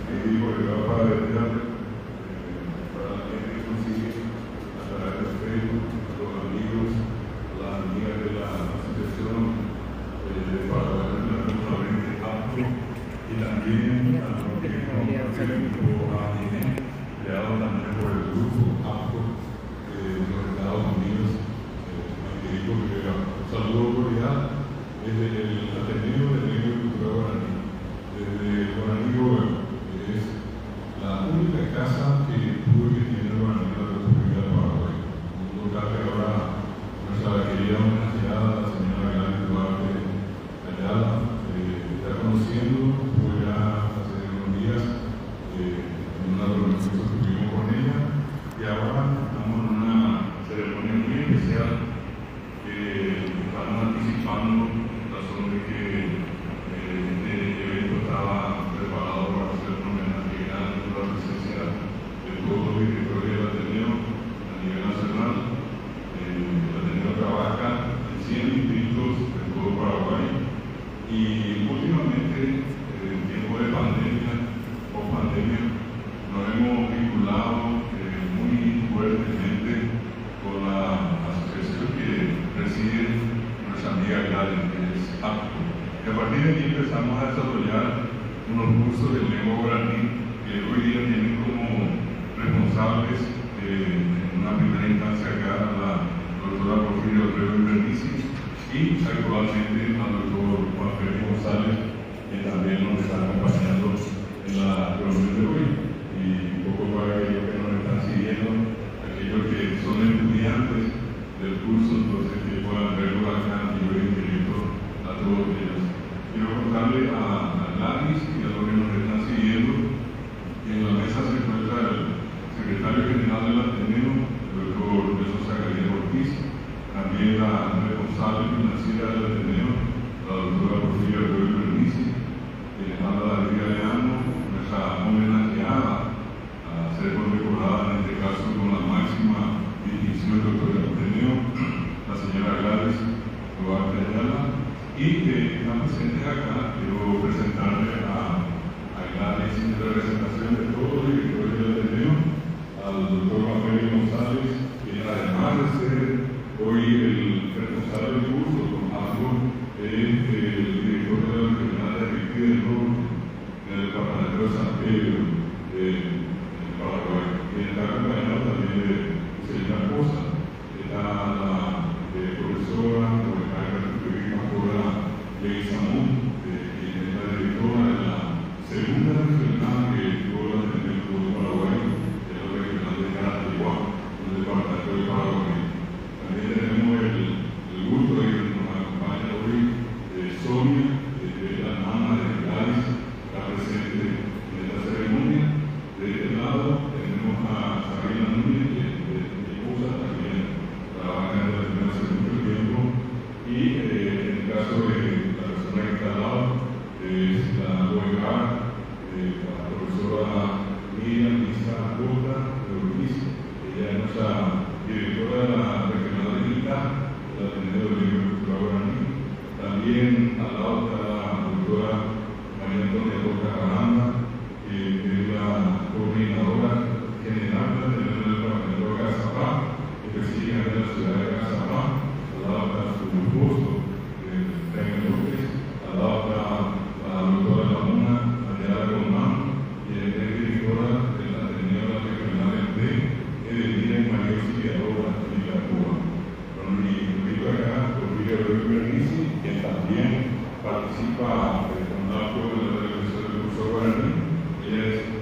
que dijo que va para detener para la gente que consigue a través de Facebook, los amigos, las amigas de la asociación para relativamente amplio y también a lo que creado también por el grupo APCO de los Estados Unidos, que dijo que era un saludo cordial desde el Ateneo de Lengua y Cultura Guaraní, desde Guaraní Gobierno, que es la única casa que tuvo que tiene Guaraní en la República de Paraguay. Un lugar que ahora nuestra querida homenajeada, la señora Gladys Duarte Ayala, está conociendo. Fue ya hace unos días en una reunión que tuvimos con ella, y ahora estamos en una ceremonia muy especial que estamos anticipando en razón de que este evento estaba preparado para hacer un homenaje grande por la presencia de todos los directores del Ateneo a nivel nacional. El Ateneo trabaja en 100 distritos de todo Paraguay y últimamente, en tiempo de pandemia o pandemia, nos hemos vinculado muy fuertemente con la asociación que preside nuestra amiga Gladys, que es APCO. Y a partir de aquí empezamos a desarrollar unos cursos de lengua guaraní que hoy día tienen como responsables en una primera instancia acá a la doctora Porfirio Alfredo Bernici y actualmente al doctor Juan Felipe González, que también nos está acompañando en la reunión de hoy. Y un poco para aquellos que nos están siguiendo, aquellos que son estudiantes del curso, entonces que puedan verlo acá y yo invito a todos ellos. Quiero contarle a Gladys y a los que nos están siguiendo que en la mesa se encuentra el secretario general del Ateneo, el doctor Nelson Zacarías Ortiz, también la responsable financiera del Ateneo, la doctora Porfirio Alfredo Bernici, quien habla de Lidia Leano, nuestra homenajeada a ser condecorada en este caso con la máxima distinción del doctor del Ateneo, la señora Gladys Duarte Ayala, y que están presentes acá. Quiero presentarle a Gladys en representación de todos los directores del Ateneo, al doctor Juan Felipe González, quien además de ser hoy el responsable del curso con APCO, es el director de la Regional de Riquí del Norte, en el departamento de San Pedro, de Paraguay, quien está acompañado también de Celina Cosa. Está la profesora o encargada de la Ley Samún, quien es la directora de la segunda regional que tuvo la Ateneo de Paraguay, que es la regional de Caratigua, en el departamento de Paraguay. También tenemos el gusto de que nos acompaña hoy Sonia, que es la hermana de Gladys, está presente en esta ceremonia. De este lado tenemos a Sabrina Núñez, que es mi esposa, también trabaja en la Ateneo hace mucho tiempo, y en el caso de la persona que está al lado es la OEA, la profesora Miriam Lisa Costa de Ortiz. Ella es nuestra directora de la regional de Quintá, del Ateneo de Lengua y Cultura Guaraní. También al lado está la doctora María Antonia Roca Aranda, que es la coordinadora general del Ateneo del departamento de Cazapá, específicamente de la ciudad de Cazapá. Al lado está su esposo, Jaime López. Al lado está la doctora de la MUNA, Mariana Román, y es directora del Ateneo de la regional de Edelmira y María Auxiliadora y la Cuba. Bueno, y invito acá por Porfirio Alfredo Bernici, quien también participa con la de la televisión del curso guaraní. Ella es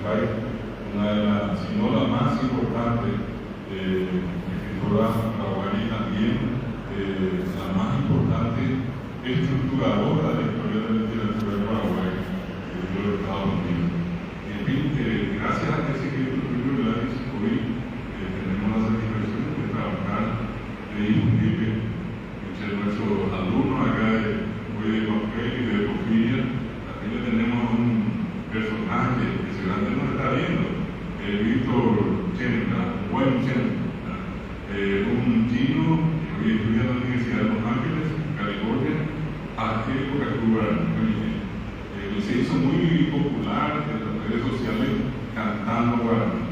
país, una de las, si no la más importante, escritora paraguaya y también la más importante estructuradora de la historia de la literatura de Paraguay de los Estados Unidos. En fin, gracias a ese libro del año 5000, tenemos la satisfacción de trabajar y difundir entre nuestros alumnos acá hoy de papel y de Porfiria. Aquí le tenemos un personaje que seguramente no está viendo, Víctor Chenra, buen Chenra, un chino que hoy estudia en la Universidad de Los Ángeles, California, arquero cubano. Se hizo muy popular en las redes sociales cantando guaraní,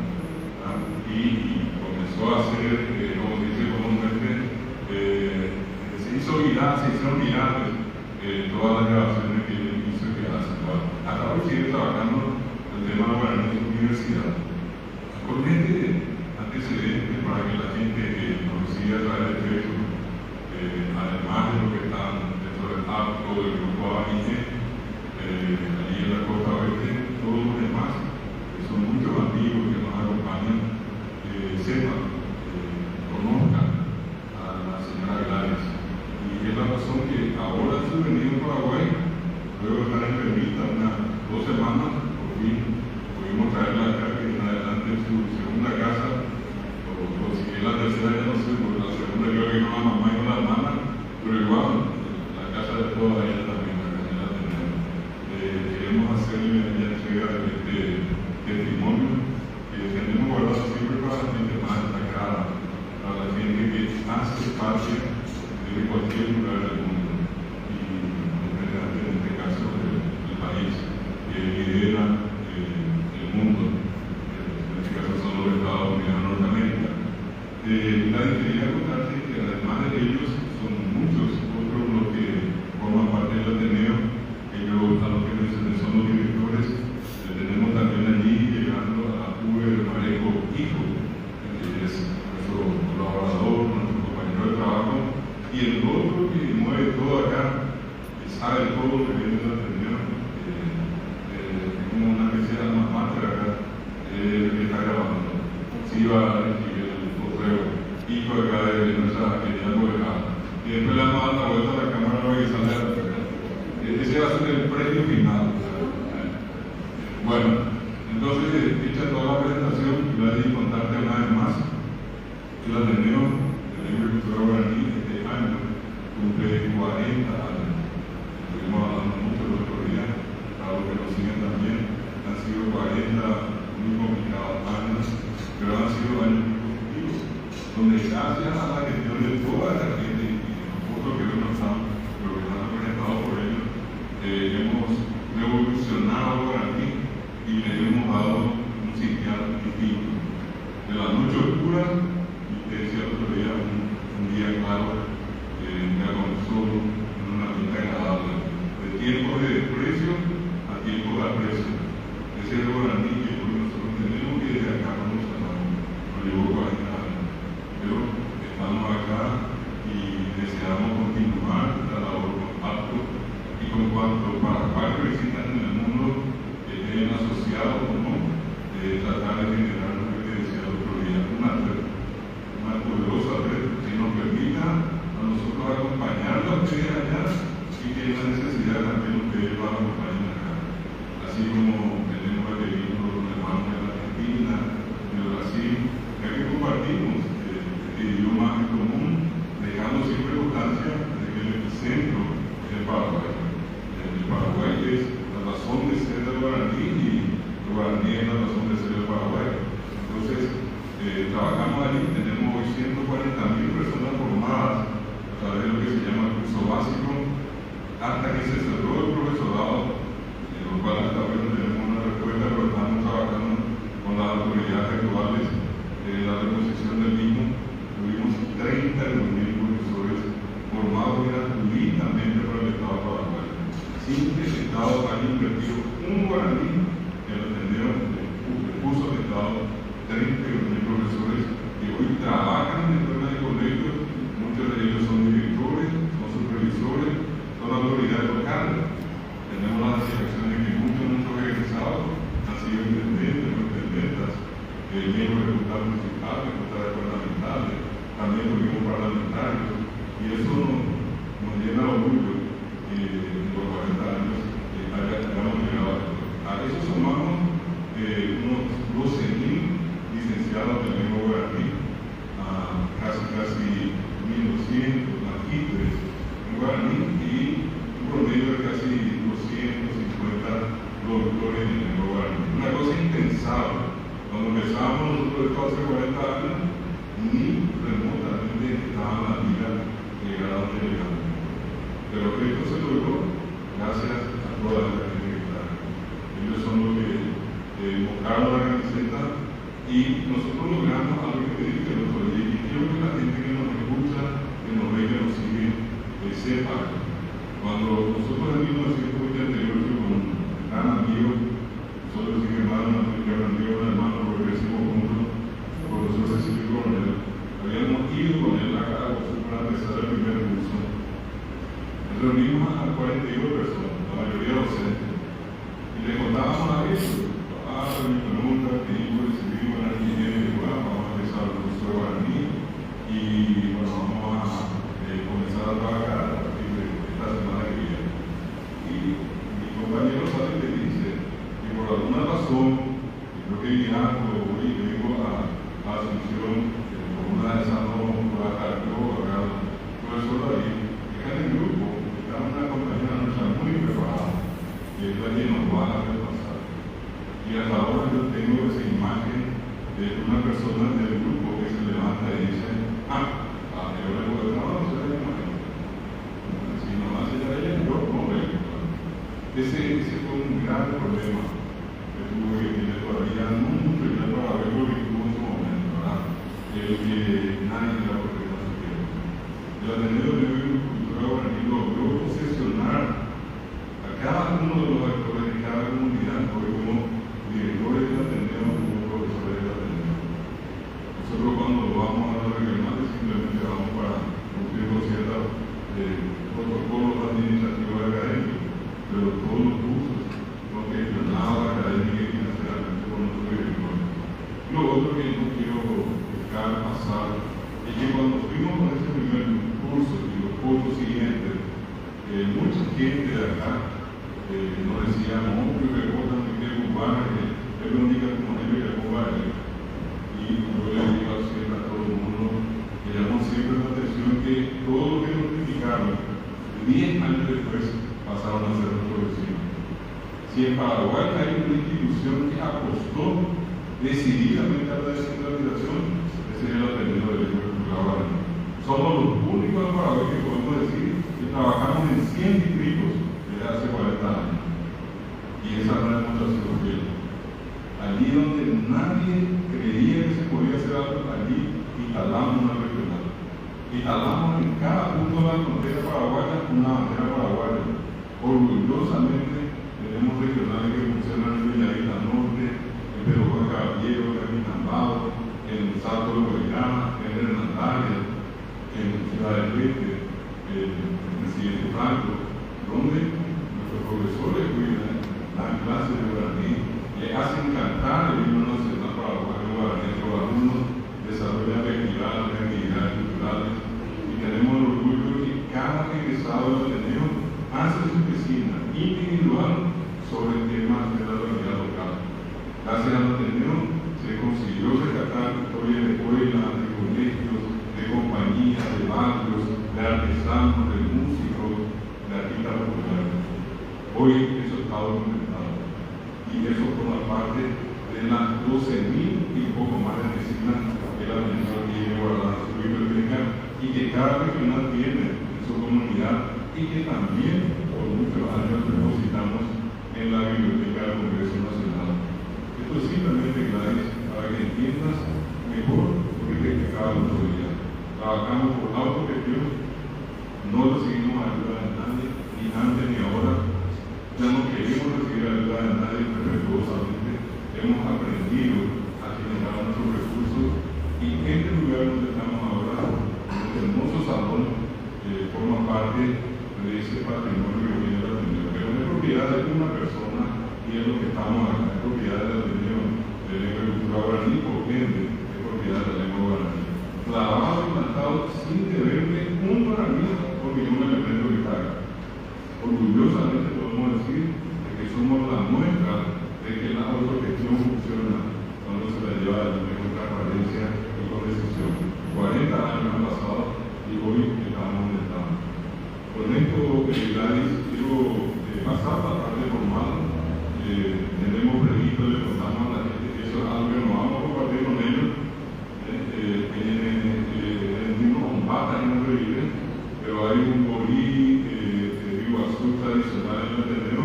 y comenzó a hacer, como se dice comúnmente, se hicieron virales todas las grabaciones que él hizo y que hace. Hasta hoy sigue trabajando el tema de guaraní en la universidad. Con este antecedente para que la gente que nos siga a través de Facebook, además de lo que están dentro del acto del grupo AINE, allí en la costa oeste, todos los demás, que son muchos amigos que nos acompañan, sepan, conozcan a la señora Gladys. Y es la razón que ahora en su venida a Paraguay, luego de estar enfermita unas 2 semanas, por fin pudimos traerla acá, que en adelante en su segunda casa, o si es la tercera, ya no sé, porque la segunda creo que no la mamá y no la hermana, pero igual, la casa de todas ellas también. Queremos hacerle la entrega de este testimonio que tenemos guardado siempre para la gente más destacada, para la gente que hace parte de cualquier lugar del mundo y en este caso del país que lidera el mundo, en este caso son los Estados Unidos de Norteamérica. Quería contarte que además de ellos son muchos otros los que forman parte del Ateneo. Ellos, a los que mencioné, son los directores. Tenemos también allí llegando a Uber Marejo Hijo, que es nuestro colaborador, nuestro compañero de trabajo, y el otro que mueve todo acá, que sabe todo lo que viene de la Ateneo, como una especie de alma mater acá, que está grabando. Sí va a recibir el correo hijo acá de nuestra querida abogada. Y después le vamos a dar la vuelta a la cámara para que salga a la frente. Ese va a ser el premio final. Bueno, entonces, hecha toda la presentación, voy a contarte una vez más que el Ateneo de Lengua y Cultura Guaraní este año cumple 40 años. Estuvimos hablando mucho el otro día, para los que nos siguen también, han sido 40 muy complicados años, pero han sido años muy positivos, donde gracias a la gestión de toda esta gente y nosotros que hoy no estamos, pero que están representados por ellos, hemos revolucionado Guaraní y le hemos dado un significado distinto. De la noche oscura, y te decía el otro día, un día claro, un día con sol, en una ambiente agradable. De tiempo de desprecio a tiempo de aprecio. Ese es el Guaraní que nosotros tenemos que desde acá no nos llevó 40 años. Pero estamos acá y deseamos continuar la labor compacto. Y con cuanto Paraguay visitan en el mundo que estén asociados o no, tratar de generar lo que te decía el otro día, una poderosa red que nos permita a nosotros acompañar a ustedes allá y que la necesidad también ustedes van a acompañar acá. Así como tenemos requerido los hermanos de la Argentina, de Brasil, ya que compartimos este idioma en común, dejando siempre constancia de que el epicentro es el Paraguay. El Paraguay es la razón de ser del Guaraní y el Guaraní es la razón de ser del Paraguay. Entonces, trabajamos allí, tenemos hoy 140.000 personas formadas a través de lo que se llama el curso básico, hasta que se cerró el profesorado, lo cual hasta hoy no tenemos una respuesta, pero estamos trabajando con las autoridades actuales la reposición del mismo. Tuvimos 32.000 profesores formados gratuitamente por el Estado de Paraguay, sin que el Estado haya invertido un guaraní en el Ateneo, el curso de Estado, 32.000 profesores que hoy trabajan en escuelas de colegios, muchos de ellos son directores, son supervisores, son autoridades locales. Tenemos la satisfacción de que muchos de nuestros escuelas municipales, otras gubernamentales, también tuvimos parlamentarios, y eso nos llena de orgullo en los 40 años hayamos llegado a esto. A eso sumamos unos 12.000 licenciados de lengua guaraní, casi 1.200 magísteres en guaraní y un promedio de casi 250 productores en lengua guaraní. Una cosa impensable. Cuando empezamos nosotros esto hace 40 años, ni remotamente estaban las ligas de llegar a donde llegamos. Pero esto se logró gracias a toda la gente que está. Ellos son los que montaron la camiseta y nosotros logramos algo que te dije el otro día. Y quiero que la gente que nos escucha, que nos ve, que nos sigue, sepa. Cuando nosotros en 1988 con un gran amigo, nosotros sin hermano, que aprendió un hermano progresivo juntos, el profesor Cecilio Coronel, habíamos ido con él a Carabobo para empezar el primer curso. Reunimos a 42 personas, la mayoría docentes, y le contábamos a ellos, mi pregunta, que yo recibí una niña, vamos a empezar el curso de guaraní, y bueno, vamos a comenzar a trabajar a partir de esta semana que viene. Y mi compañero sale y me dice que por alguna razón, creo que viajo y vengo a Asunción, por una de esas no por acá, yo acá, profesor David, que en el grupo, estaba una compañera nuestra muy preparada, y es la que nos va a repasar. Y hasta ahora yo tengo esa imagen de una persona del grupo que se levanta y dice, yo le puedo decir, no se le llama. Si no hace ya ella, yo no veo. Ese fue un gran problema que tuvo que tener todavía mucho ya para ver lo que tuvo en su momento, ¿verdad? El que nadie le va a poder hacer tiempo. El Ateneo de Cultura Guaraní logró posesionar a cada uno de los actores de cada comunidad, porque como directores del Ateneo, como profesores del Ateneo. Nosotros cuando vamos a los regionales simplemente vamos para cumplir con ciertos protocolos administrativos académicos, pero todos los cursos no gestionados académicos y financieramente por nuestros directores. Lo otro que no quiero dejar pasar es que cuando fuimos con ese primer curso y los cursos siguientes, mucha gente de acá nos decía, no, que recuerdan que es cubana, que es la única comunidad que es cubana. Y yo le digo siempre a todo el mundo, que llamó siempre la atención que todo lo que nos criticaron, 10 años después pasaron a ser nuestros vecinos. Si en Paraguay hay una institución que apostó decididamente a la descentralización, ese es el Ateneo de Lengua y Cultura Guaraní. Somos los únicos en Paraguay que podemos decir que trabajamos en 100 distritos desde hace 40 años. Y esa no es nuestra situación. Allí donde nadie creía que se podía hacer algo, allí instalamos una regional. Instalamos en cada punto de la frontera paraguaya una bandera paraguaya. Orgullosamente tenemos regionales que funcionan en Villarita Norte, en Pedro Juan Caballero, en Minambao, en Salto de Guayana, en Hernandaria, en Ciudad del Este, en Presidente Franco, donde nuestros profesores cuidan, dan clases de guaraní, le hacen cantar el himno nacional paraguayo guaraní, los alumnos desarrollan actividades culturales y tenemos el orgullo de que cada egresado del Ateneo hace su vecina individual sobre temas de la realidad local. Gracias al Ateneo se consiguió rescatar historias de escuelas, de colegios, de compañías, de barrios, de artesanos, de músicos, de artistas populares. Hoy eso está documentado y eso forma parte de las 12.000 y poco más de medicinas que la Ateneo tiene guardadas en su biblioteca y que cada regional tiene en su comunidad y que también por muchos años depositamos en la Biblioteca del Congreso Nacional. Esto es simplemente, Gladys, para que entiendas mejor lo que te explicaba el otro día. Trabajamos por autogestión, no recibimos ayuda de nadie, ni antes ni ahora. Ya no queremos recibir ayuda de nadie respetuosamente. Hemos aprendido a generar nuestros recursos y en este lugar donde estamos ahora, este hermoso salón, forma parte de ese patrimonio que viene del Ateneo. Pero no es propiedad de una persona y es lo que estamos acá, es propiedad del Ateneo de Lengua y Cultura Guaraní, por ende, es autoridad de la lengua guaraní. Clavado y plantado sin deberme un guaraní por ningún elemento que haga. Orgullosamente podemos decir de que somos la muestra de que la autogestión funciona cuando se la lleva adelante con transparencia y con decisión. 40 años han pasado y hoy estamos donde estamos. Con esto, Gladys, quiero pasar a la parte formal. Tenemos previsto, le contamos a la gente que eso es algo que nos vamos a compartir con ellos. Tienen con patas y no reviven, pero hay un borí azul tradicional en el terreno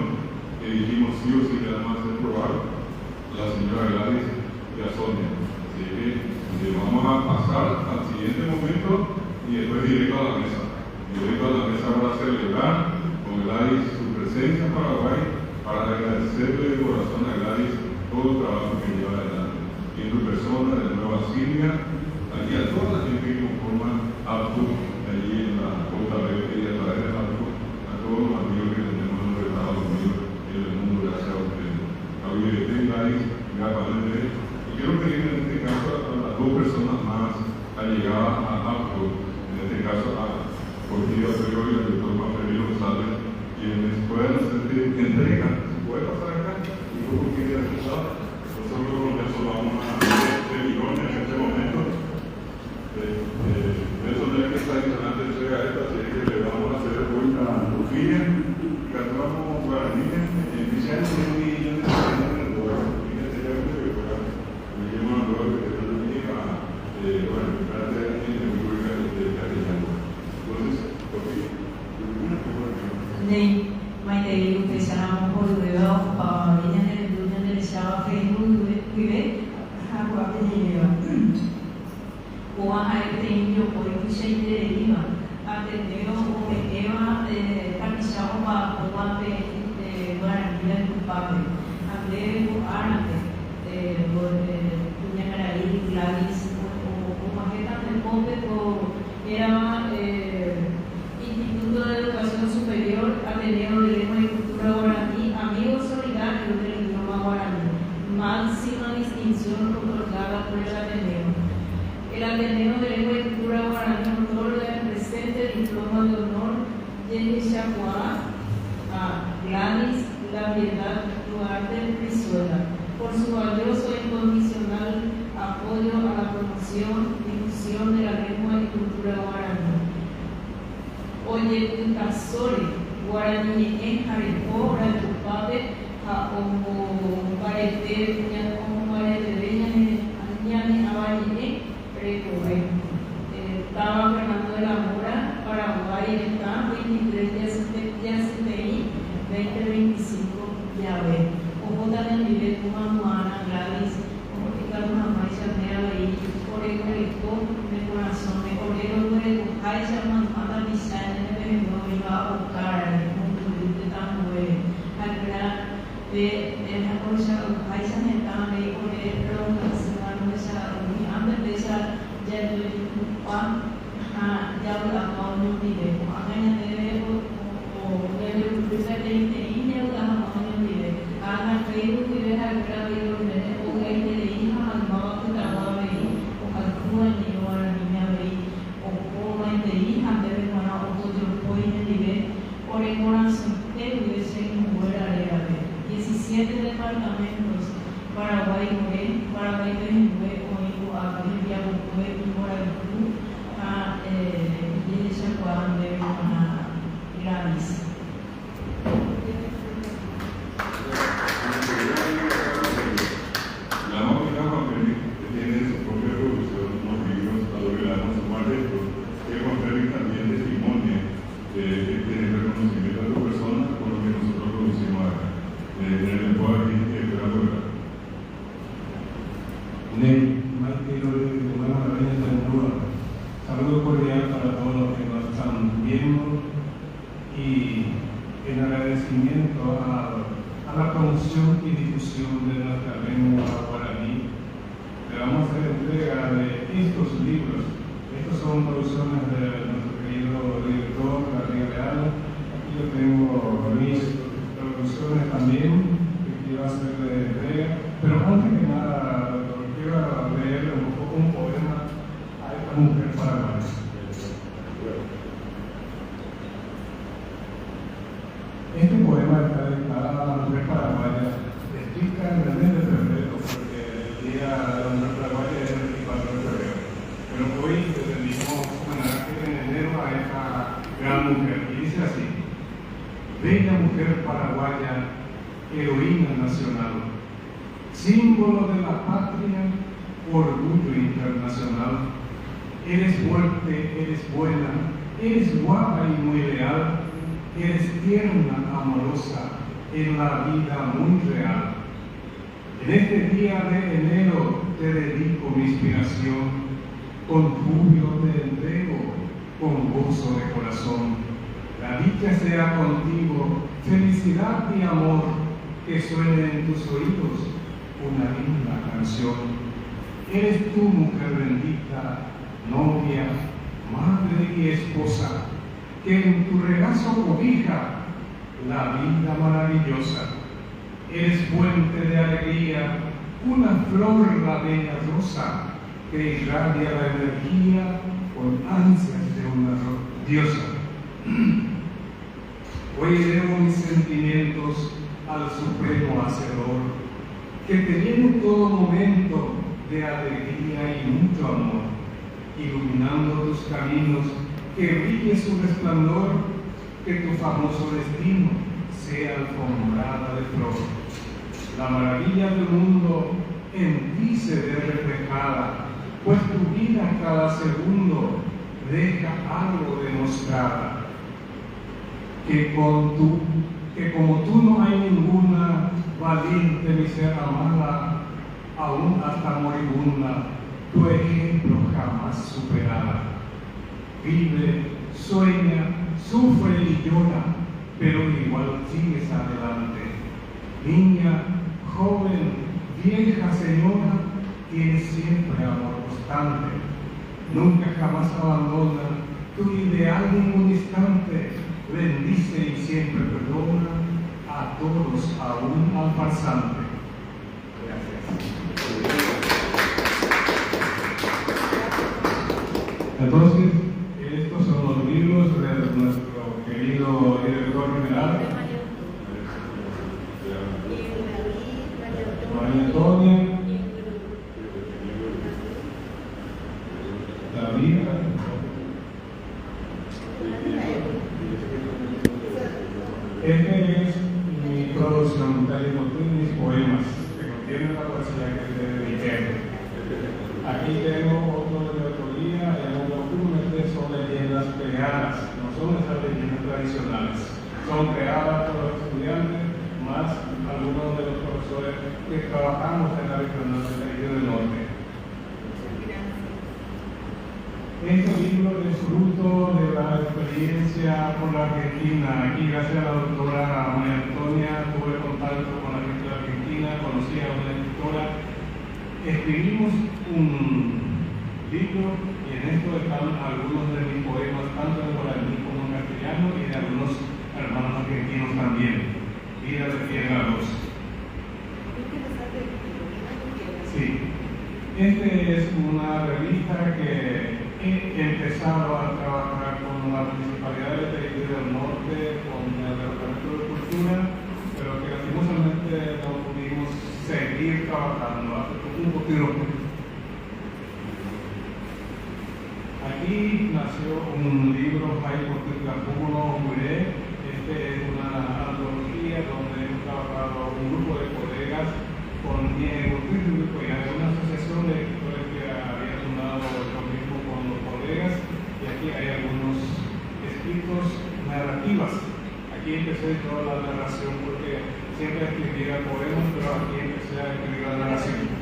que dijimos sí o sí que además de probar la señora Gladys y a Sonia. Así que vamos a pasar al siguiente momento y después directo a la mesa. Directo a la mesa para celebrar con Gladys su presencia en Paraguay, para agradecerle de corazón a Gladys todo el trabajo que lleva adelante. Y en tu persona de Nueva Silvia, aquí a toda la gente que conforma APTU, allí en la Costa Verde y a través de APTU, a todos los amigos que tenemos en los Estados Unidos y en el mundo, gracias a ustedes. A Gladys, Gladys, y quiero pedir en este caso a las dos personas más allegadas a APTU, en este caso a Cortina Perro y al doctor Maferino González, quienes puedan hacer entrega. ¿Se puede pasar acá? Y luego quiere escuchar. Nosotros con eso vamos a hacer millones en este momento. Eso no es que está adicionante entrega esta, así que le vamos a hacer hoy a Rufía. Cantamos guaraníes. Iniciando un millón de personas en el lugar. Fíjense ya que se fuera. Me llamo a lugar que se termina. Bueno, para hacer aquí en el público de castellano. Entonces, Rufía. 네, 마이데이 우대샤나 모르고요. 이년에 누년에 샤와 페이무 위에 하고 앞에요. 오아하이 테인요 보이쿠셰이데 리마 아테네요 오메에와 타키샤오바 오아페 guaranian culpable. Hablé árate por Ñangaray, Gladys o Majeta del Pope era Instituto de Educación Superior, Ateneo de Lengua y Cultura Guaraní, amigo solidario del idioma guaraní, máxima distinción otorgada por el Ateneo. El Ateneo de Lengua y Cultura Guaraní otorga el presente diploma de honor de Chacuá a Gladys La Piedad Duarte Brizuela por su valioso e incondicional apoyo a la promoción y difusión de la lengua y cultura guaraní. Oye, Tasore, Guaraní en Jarico, Ratupape, a Omo Parete, Omo Parete, Ñane, Abayine, Recobe. Estaba Fernando de la Mora, Paraguay, está 23 de CTI, 2025, ya ve. Ojo también vive como Manuana, Gladys, como que cada una más ya me ha veído, por el colector, de corazón, me orero, por el cojay, ya Manuana, Vicente, me va a buscar, el mundo de tan bueno. Al de la cosa, cojay, ya me está, me orero, la semana, antes de esa, ya le digo, ya la mano, ni de, hagan de o debe utilizar Anak itu tidak ada yang o gay de hija al mamá que trabaja ahí o al joven y o a la niña ahí o joven de hija debe ganar o todo el pollo en nivel por el corazón que vive en Muera Real 17 departamentos Paraguay Muere Paraguay Muere o Ibu Abdivia Muere y Mora a Iglesia Juan de Gladys. La máquina que tiene su propia producción, unos libros a los que le damos su maestro, que contienen también testimonio que tienen reconocimiento de las personas por lo que nosotros producimos acá. En el lenguaje aquí, esperando acá. Saludo cordial para todos los que nos están viendo y en agradecimiento a la promoción y difusión de nuestra lengua guaraní. Le vamos a hacer entrega de estos libros. Estos son producciones de nuestro querido director, Gabriel Leal. Aquí yo tengo mis producciones también que quiero hacerle entrega. Pero antes que nada, quiero leer un poco un poema paraguaya, heroína nacional, símbolo de la patria, orgullo internacional. Eres fuerte, eres buena, eres guapa y muy leal, eres tierna, amorosa, en la vida muy real. En este día de enero te dedico mi inspiración, con júbilo te entrego, con gozo de corazón. La dicha sea contigo, felicidad y amor, que suene en tus oídos una linda canción. Eres tú, mujer bendita, novia, madre y esposa, que en tu regazo cobija la vida maravillosa. Eres fuente de alegría, una flor, la bella rosa, que irradia la energía con ansias de una diosa. Hoy elevo mis sentimientos al supremo Hacedor, que te llene en todo momento de alegría y mucho amor, iluminando tus caminos, que brille su resplandor, que tu famoso destino sea alfombrada de flor. La maravilla del mundo en ti se ve reflejada, pues tu vida cada segundo deja algo demostrada. Que como tú no hay ninguna valiente ni ser amada, aún hasta moribunda, tu ejemplo jamás superada. Vive, sueña, sufre y llora, pero igual sigues adelante. Niña, joven, vieja, señora, tienes siempre amor constante. Nunca jamás abandona tu ideal ningún instante. Bendice y siempre perdona a todos, aún al farsante. Gracias. Entonces, estos son los libros de nuestro querido director general, María Antonia, David. Esta es mi producción, tal y como mis poemas, que contienen la poesía que te dediqué. Aquí tengo otro de autoría, en un documento son leyendas creadas, no son esas leyendas tradicionales, son creadas por los estudiantes, más algunos de los profesores que trabajamos en la regional del Río del Norte. Este libro es fruto de la experiencia por la Argentina. Aquí, gracias a la doctora María Antonia, tuve contacto con la gente de Argentina, conocí a una escritora. Escribimos un libro y en esto están algunos de mis poemas, tanto en guaraní como en castellano, y de algunos hermanos argentinos también. Vida de Tierra 2. Sí. Esta es una revista que he empezado a trabajar con la Municipalidad del Río del Norte, con el Departamento de Cultura, pero que lastimosamente no pudimos seguir trabajando hace un poquito. Aquí nació un libro, Hay Portugal Muré. Este es una antología donde hemos trabajado un grupo de colegas con Diego Público y hay una asociación de escritores que había fundado lo mismo con los colegas, y aquí hay algunos escritos narrativas. Aquí empecé toda la narración porque siempre escribía poemas, pero aquí empecé a escribir la narración.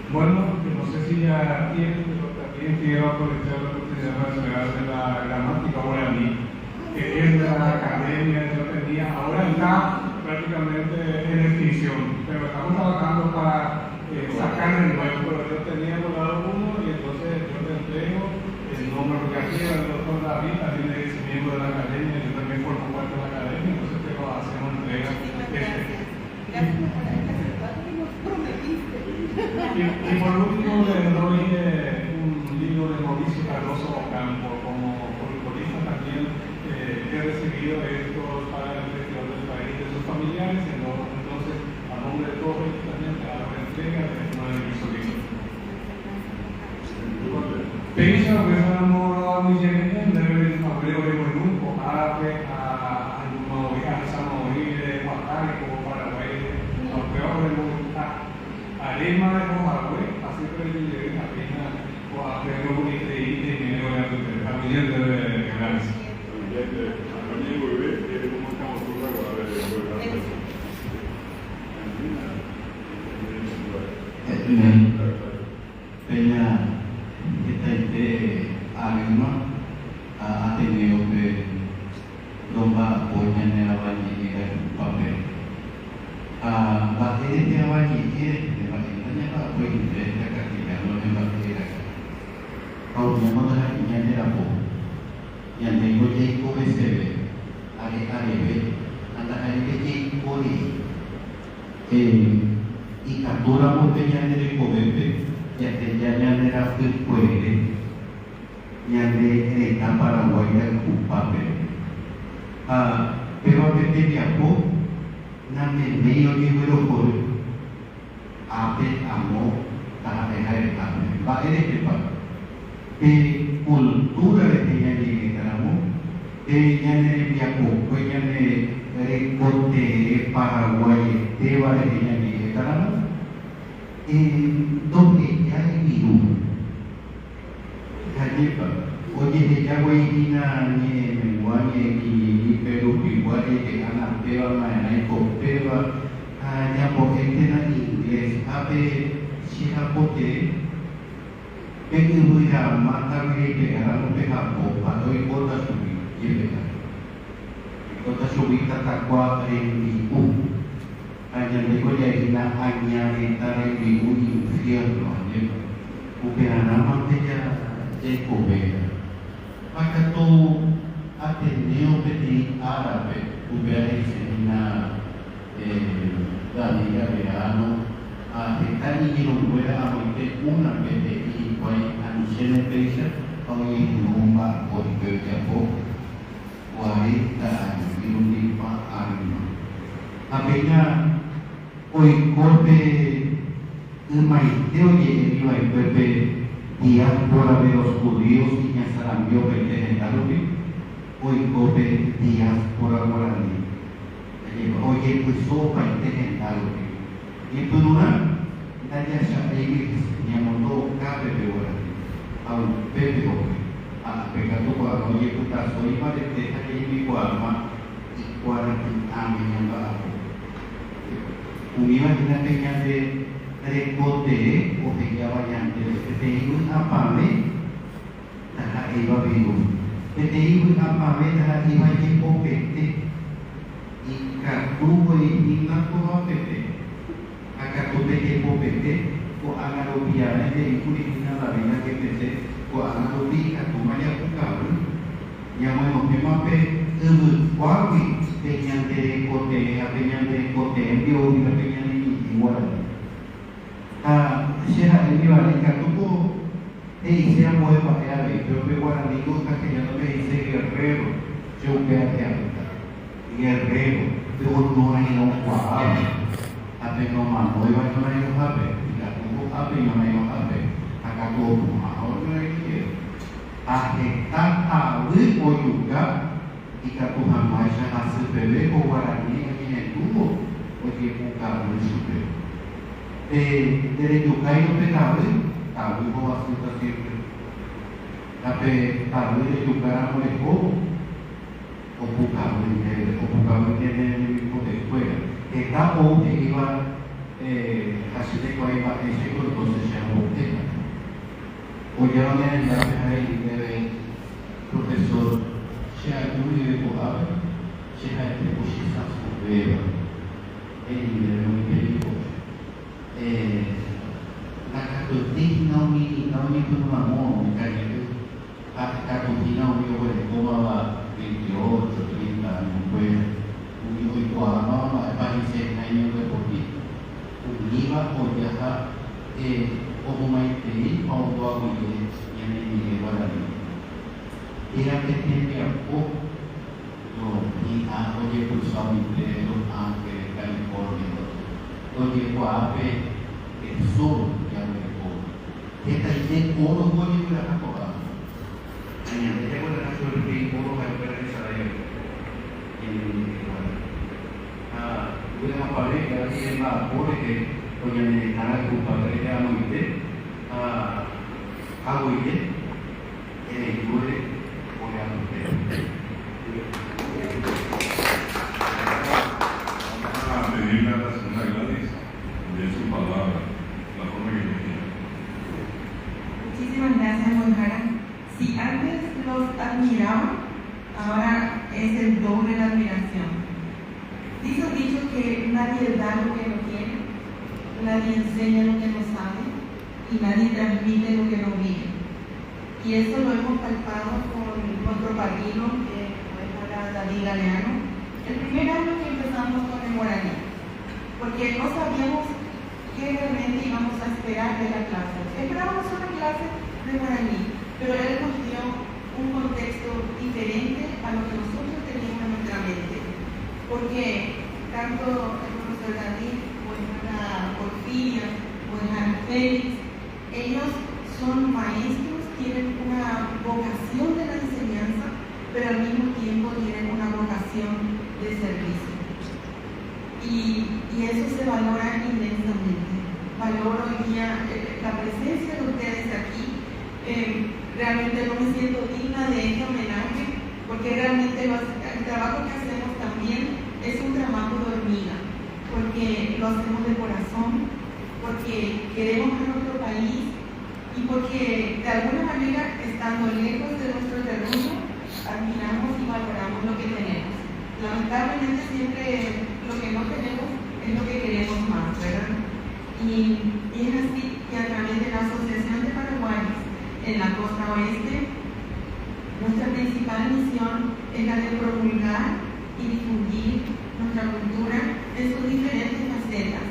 Bueno, no sé si ya tienen, pero también quiero aprovechar la oportunidad para hablar de la gramática guaraní, que es de la academia. Yo tenía, ahora está prácticamente en extinción, pero estamos trabajando para sacar el nuevo, pero yo tenía volado uno y entonces yo te entrego el nombre, porque aquí el doctor David también es miembro de la academia, yo también formo parte de la academia, entonces te lo hacemos entrega. Y por último le doy un libro de Mauricio Cardoso Ocampo, como folclorista también he recibido estos para el Festival del País de sus familiares, entonces a nombre de todos ellos también a la entrega de uno de mis sobrinos. Pensa besamos a mi gente, debe haber un poco a Alema de Comahue, hace que le apenas o hacerlo con este y de familiar de Grandes. Peña kita itu agama Ateneo de lomba punya neawan ini dan papel. Bagi ini neawan ini banyak apa ini dekat kita loh bagi kita. Kau nyaman dah ini ada apa? Yang tengok jadi kau bersebe, hari-hari be, antara hari jadi kau ni. Ikatura mo peña de kobebe, ya te ya de la puede, ya de Paraguay el culpable. Pero que te viajó, na me medio que vuelo por ape amo, taha de la va que pa. Cultura de peña de Caramo, ya de viajó, ya de corte Paraguay, te va de peña de Caramo. Donde ya hay virú, oye, ya voy a ir a Menguaje y Perú, igual que Ana Peva, Maena y Copeva, ya porque tienen inglés, abe, Chihapote, que voy a matar que harán un pejapo, para hoy corta subir, y pegar. Corta subir, tatacua, en Viú. Hanya mereka jadi nak hanya antara ibu infierno aja. Bukan nama dia Jacobe. Maka tu Ateneo peti Arabe, bukan isena Daniela Verano. Kita ini lupa apa itu una peti koi anisene pesa, koi rumah koi kerja pok, koi tak dilundi pak arima. Apanya hoy corte el maestro y iba a verbe diáspora de los judíos y ya se cambió perteneciente hoy corte diáspora guaraní oye pues sopa perteneciente y tú no nadie sabe que llamó cabe de guaraní a un pepe a pecado cuando oye tú estás hoy para que te saque mi guarma y guaraní amen a imagínate que de recote o de que variante de un apame taha iba vivo de un apame taha iba que popete y cartujo y ninguna como pete acá tu pete popete o haga lo piane de incurina la vida que pete o haga lo pica tu maya pucaru ya bueno que mape Kuawi peñan de kote, peñan de kote, envío una peña de igual. Sea el nivel de catuco, sea muy variable, pero me guardan que ya no me dice guerrero, yo veo que habita. Guerrero, pero no hay un cuadrado. Ate no más, no iba a no hay un jape, y la tuvo jape y no hay un jape. Acá todo, ahora no hay que. Ajetar a Luis o Yuga. Jika Tuhan Maha hasil bebek Guarani yang tuvo porque bukan super. Dari juga itu tahu bahwa kita siapa. Tapi tahu itu juga mereka bukan ini poder. Kita mau iba hasil itu iba itu proses yang mungkin. Ujiannya yang hari ini profesor Saya dulu di Bohab, saya itu posisi sekolah. Ini dari nak tuti nauni pun mahu kan itu. Nak tuti nauni boleh bawa video, cerita, mungkin kuah nama apa yang saya ini boleh pergi. Lima orang umumnya ini mau bawa video yang ini boleh. Era que tiempo y oye pues familia aunque California oye guape el sur ya me dijo que está ahí oro oye la capoa añade ya con la sobre que oro va a ver esa de en voy a hablar que así es más porque Doña culpable de Amoite, Aguille, Yure, Vamos a pedirle a la señora Gladys de su palabra, la forma que quiera. Muchísimas gracias, Monjara. Si antes los admiraba, ahora es el doble de admiración. Dice un dicho que nadie da lo que no tiene, nadie enseña lo que no sabe y nadie transmite lo que no vive. Y eso lo hemos palpado con nuestro padrino, que fue David Galeano, el primer año que empezamos con el guaraní, porque no sabíamos qué realmente íbamos a esperar de la clase. Esperábamos una clase de guaraní, pero él nos dio un contexto diferente a lo que nosotros teníamos en nuestra mente, porque tanto el profesor David, o la Porfiria, o el Félix, ellos son maestros, tienen una vocación de la enseñanza, pero al mismo tiempo tienen una vocación de servicio. Y eso se valora inmensamente. Valoro hoy día la presencia de ustedes aquí. Realmente no me siento digna de este homenaje, porque realmente el trabajo que hacemos también es un trabajo de hormiga, porque lo hacemos de corazón, porque queremos a nuestro país y porque de alguna manera, estando lejos de nuestro terreno, admiramos y valoramos lo que tenemos. Lamentablemente siempre lo que no tenemos es lo que queremos más, ¿verdad? Y es así que a través de la Asociación de Paraguayos en la costa oeste, nuestra principal misión es la de promulgar y difundir nuestra cultura en sus diferentes facetas.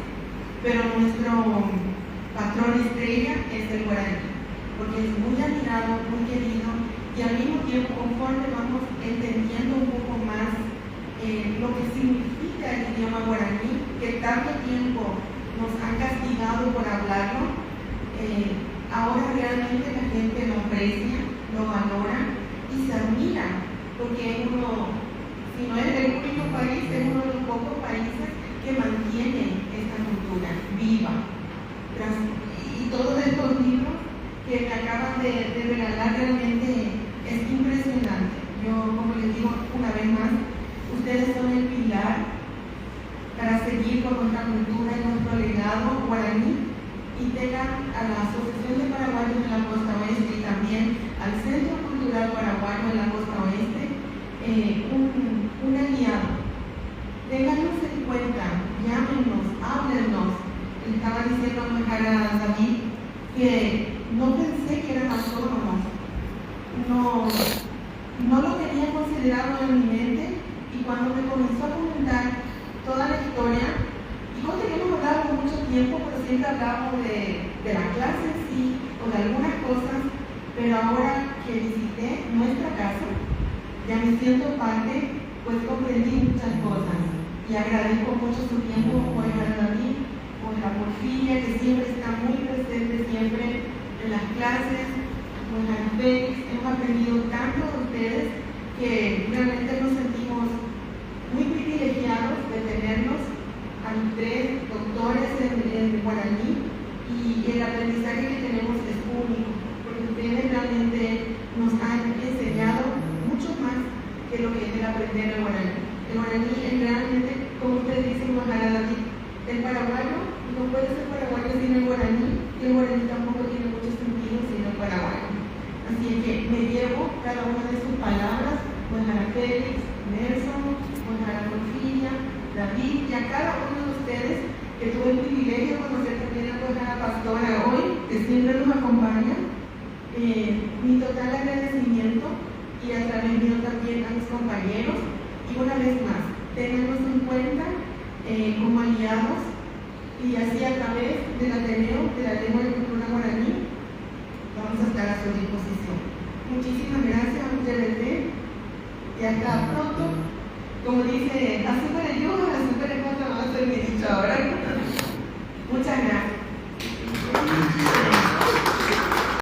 Pero nuestro patrón estrella es el guaraní, porque es muy admirado, muy querido, y al mismo tiempo, conforme vamos entendiendo un poco más lo que significa el idioma guaraní, que tanto tiempo nos han castigado por hablarlo, ahora realmente la gente lo aprecia, lo valora y se admira, porque uno, si no es el único país, es uno de los pocos países que mantiene esta cultura viva. Y todos estos libros que me acaban de regalar realmente es impresionante. Yo, como les digo una vez más, ustedes son el pilar para seguir con nuestra cultura y nuestro legado guaraní, y tengan a la Asociación de Paraguayos en la Costa Oeste y también al Centro Cultural Paraguayo en la Costa Oeste un aliado. Téngannos en cuenta, llámenos, háblennos. Estaba diciendo a David que no pensé que eran autónomos, no lo tenía considerado en mi mente, y cuando me comenzó a comentar toda la historia, y no teníamos hablado mucho tiempo, pero siempre hablábamos de la clase en sí o de algunas cosas, pero ahora que visité nuestra casa, ya me siento parte, pues comprendí muchas cosas y agradezco mucho su tiempo por David, por la Porfiria, que siempre está muy presente siempre en las clases, con la Félix. Hemos aprendido tanto de ustedes que realmente nos sentimos muy privilegiados de tenernos a los tres doctores en guaraní, y el aprendizaje que tenemos es único, porque ustedes realmente nos han enseñado mucho más que lo que es el aprender el guaraní. El guaraní es realmente, como ustedes dicen, el paraguayo no puede ser paraguayo sin el guaraní, y el guaraní tampoco tiene mucho sentido sin el paraguayo. Así es que me llevo cada una de sus palabras, pues a la Félix, Nelson, pues a la Porfiria, David, y a cada uno de ustedes que tuve el privilegio de conocer también a la pastora hoy, que siempre nos acompaña. Mi total agradecimiento, y a través mío también a mis compañeros, y una vez más, tenemos en cuenta como aliados, y así a través del Ateneo de la Lengua y Cultura Guaraní vamos a estar a su disposición. Muchísimas gracias a ustedes y hasta pronto. Como dice, azúcar de yuca, azúcar de cuatro, va a ser mi dicho ahora.